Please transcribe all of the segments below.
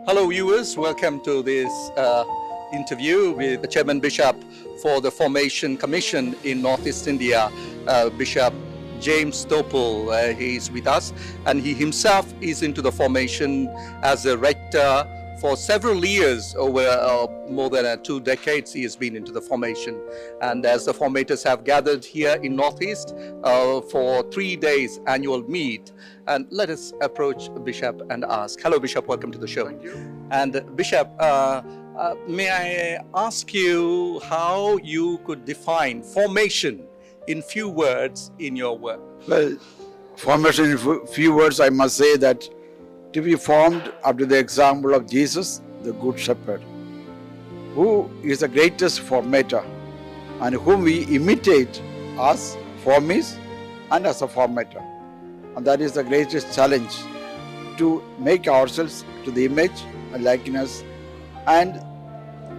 Hello viewers, welcome to this interview with the Chairman Bishop for the Formation Commission in Northeast India, Bishop James Thoppil. He is with us, and he himself is into the formation as a rector for several years. Over more than 2 decades he has been into the formation, and as the formators have gathered here in Northeast for 3 days annual meet. And let us approach Bishop and ask. Hello Bishop, welcome to the show. Thank you. And Bishop, may I ask you how you could define formation in few words in your work? Well, formation in few words, I must say that to be formed after the example of Jesus, the Good Shepherd, who is the greatest formator and whom we imitate as formees and as a formator. And that is the greatest challenge, to make ourselves to the image and likeness and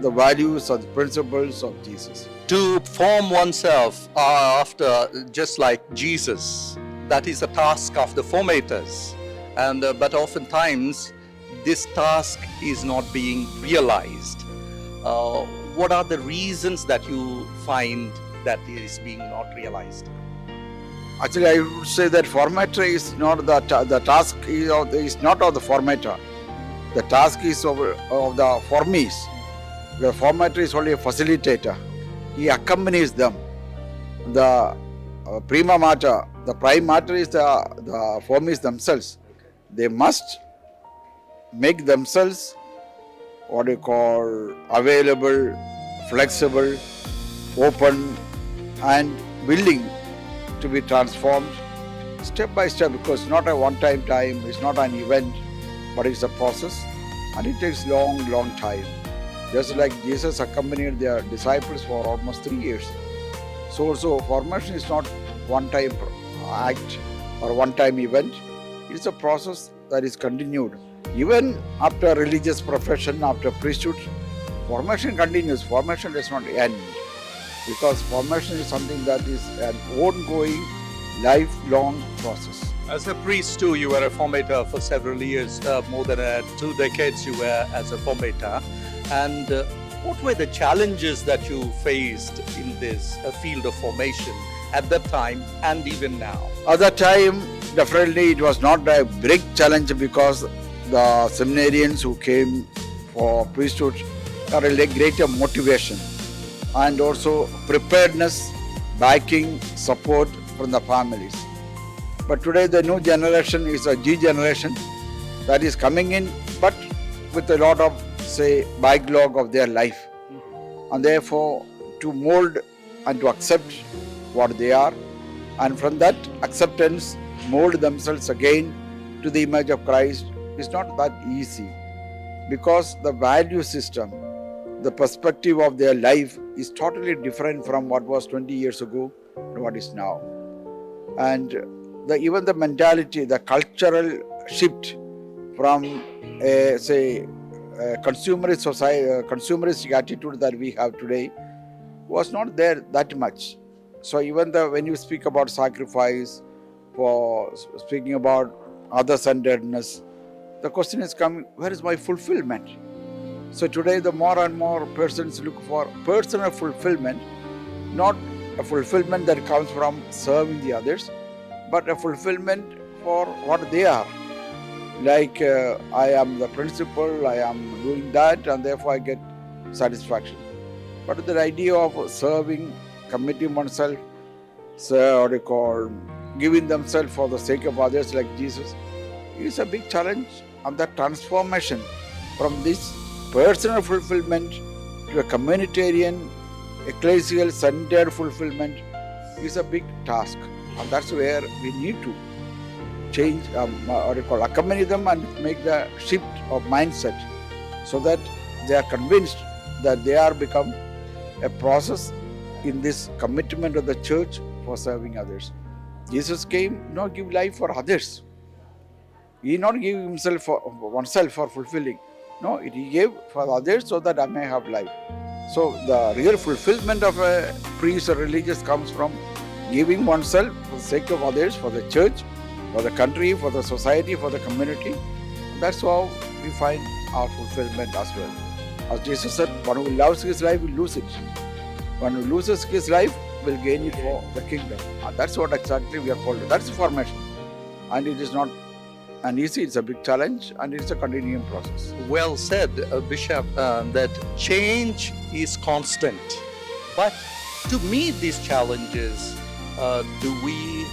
the values or the principles of Jesus. To form oneself after just like Jesus, that is the task of the formators. And but oftentimes this task is not being realized. What are the reasons that you find that it is being not realized? Actually, I would say that formator is not the task is not of the formator. The task is of the formees. The formator is only a facilitator. He accompanies them. The prima mater, the prime matter is the formees themselves. They must make themselves available, flexible, open, and willing to be transformed step by step, because it's not a one-time time, it's not an event, but it's a process, and it takes long time. Just like Jesus accompanied their disciples for almost 3 years. So also formation is not one-time act or one-time event. It's a process that is continued. Even after religious profession, after priesthood, formation continues. Formation does not end, because formation is something that is an ongoing, lifelong process. As a priest too, you were a formator for several years, more than 2 decades you were as a formator. And what were the challenges that you faced in this field of formation at that time and even now? At that time, definitely it was not a big challenge, because the seminarians who came for priesthood are a greater motivation, and also preparedness, backing, support from the families. But today the new generation is a G generation that is coming in, but with a lot of, say, backlog of their life. And therefore, to mold and to accept what they are, and from that acceptance mold themselves again to the image of Christ is not that easy, because the value system, the perspective of their life is totally different from what was 20 years ago and what is now. And even the mentality, the cultural shift from consumerist society, consumeristic attitude that we have today was not there that much. So even when you speak about sacrifice, for speaking about other-centeredness, the question is coming, where is my fulfillment? So today the more and more persons look for personal fulfillment, not a fulfillment that comes from serving the others, but a fulfillment for what they are. Like I am the principal, I am doing that, and therefore I get satisfaction. But the idea of serving, committing oneself, giving themselves for the sake of others like Jesus, is a big challenge. And that transformation from this personal fulfillment to a communitarian, ecclesial centered fulfillment is a big task. And that's where we need to change, accompany them and make the shift of mindset, so that they are convinced that they are become a process in this commitment of the church for serving others. Jesus came not give life for others. He did not give himself for oneself for fulfilling. No, he gave for others so that I may have life. So the real fulfillment of a priest or religious comes from giving oneself for the sake of others, for the church, for the country, for the society, for the community. That's how we find our fulfillment as well. As Jesus said, one who loves his life will lose it. One who loses his life will gain it for the kingdom. That's what exactly we are called. That's formation. And it is not an easy, it's a big challenge, and it's a continuing process. Well said, Bishop, that change is constant. But to meet these challenges, do we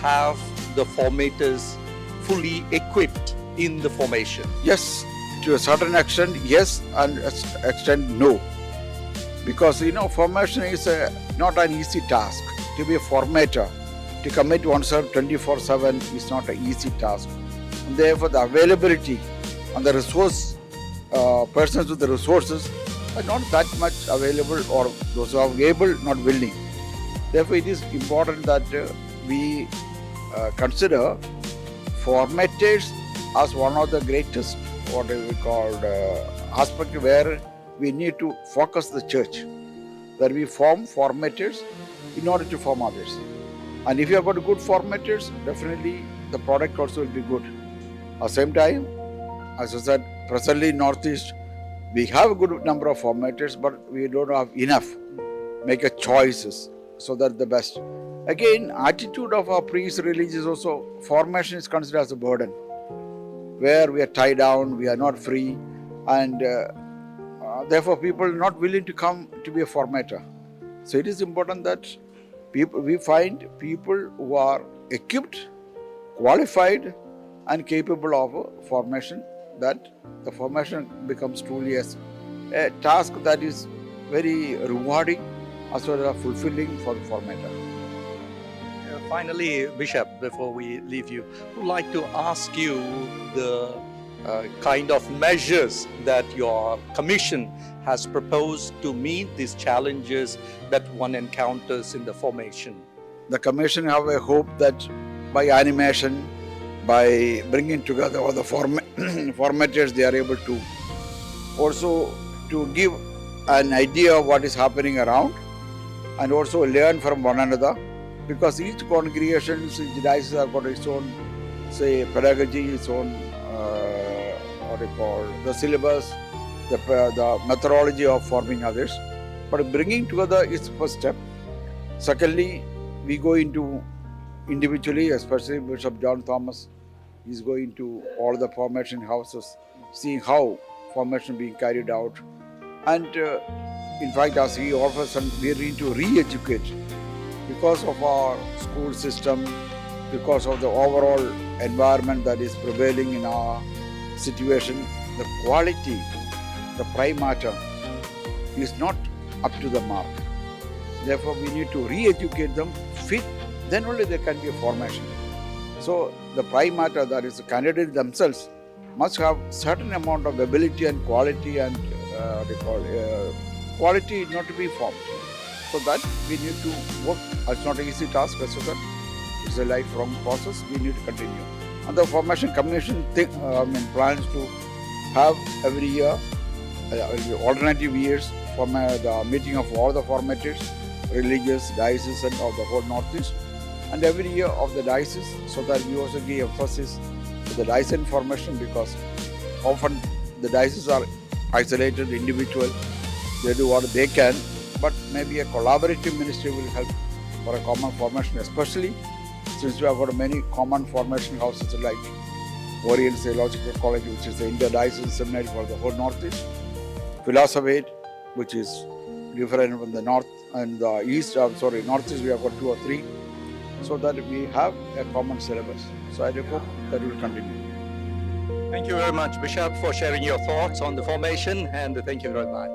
have the formators fully equipped in the formation? Yes, to a certain extent, yes, and extent, no. Because formation is not an easy task. To be a formator, to commit oneself 24/7 is not an easy task. And therefore, the availability and the resource, persons with the resources are not that much available, or those who are able, not willing. Therefore, it is important that we consider formators as one of the greatest, what we call, aspect where we need to focus the church, that we form formators in order to form others. And if you have got good formators, definitely the product also will be good. At the same time, as I said, presently in Northeast, we have a good number of formators, but we don't have enough. Make a choices so that the best. Again, attitude of our priests, religious also, formation is considered as a burden, where we are tied down, we are not free, and therefore people are not willing to come to be a formator. So it is important that we find people who are equipped, qualified, and capable of formation, that the formation becomes truly a task that is very rewarding as well as fulfilling for the formator. Finally, Bishop, before we leave you, I would like to ask you the kind of measures that your commission has proposed to meet these challenges that one encounters in the formation. The commission have a hope that by animation, by bringing together all the formators, they are able to also to give an idea of what is happening around, and also learn from one another, because each congregation, each diocese have got its own, say, pedagogy, its own, what they call, the syllabus, the methodology of forming others. But bringing together is the first step. Secondly, we go into individually, especially Bishop John Thomas is going to all the formation houses, seeing how formation being carried out. And in fact, as he offers, we need to re-educate because of our school system, because of the overall environment that is prevailing in our situation. The quality, the prime matter is not up to the mark. Therefore, we need to re-educate them fit, then only there can be a formation. So the prime matter, that is the candidate themselves, must have certain amount of ability and quality, and quality not to be formed. So that we need to work. It's not an easy task, as I said. It's a lifelong process. We need to continue. And the formation commission plans to have every year, alternative years, the meeting of all the formators, religious, diocese, and of the whole Northeast, and every year of the diocese, so that we also give emphasis to the diocesan formation, because often the dioceses are isolated, individual, they do what they can, but maybe a collaborative ministry will help for a common formation, especially since we have got many common formation houses like Orient Theological College, which is the interdiocesan seminary for the whole Northeast, Philosophy, which is different from the north and the east. Northeast we have got 2 or 3, so that we have a common syllabus. So I hope that will continue. Thank you very much, Bishop, for sharing your thoughts on the formation, and thank you very much.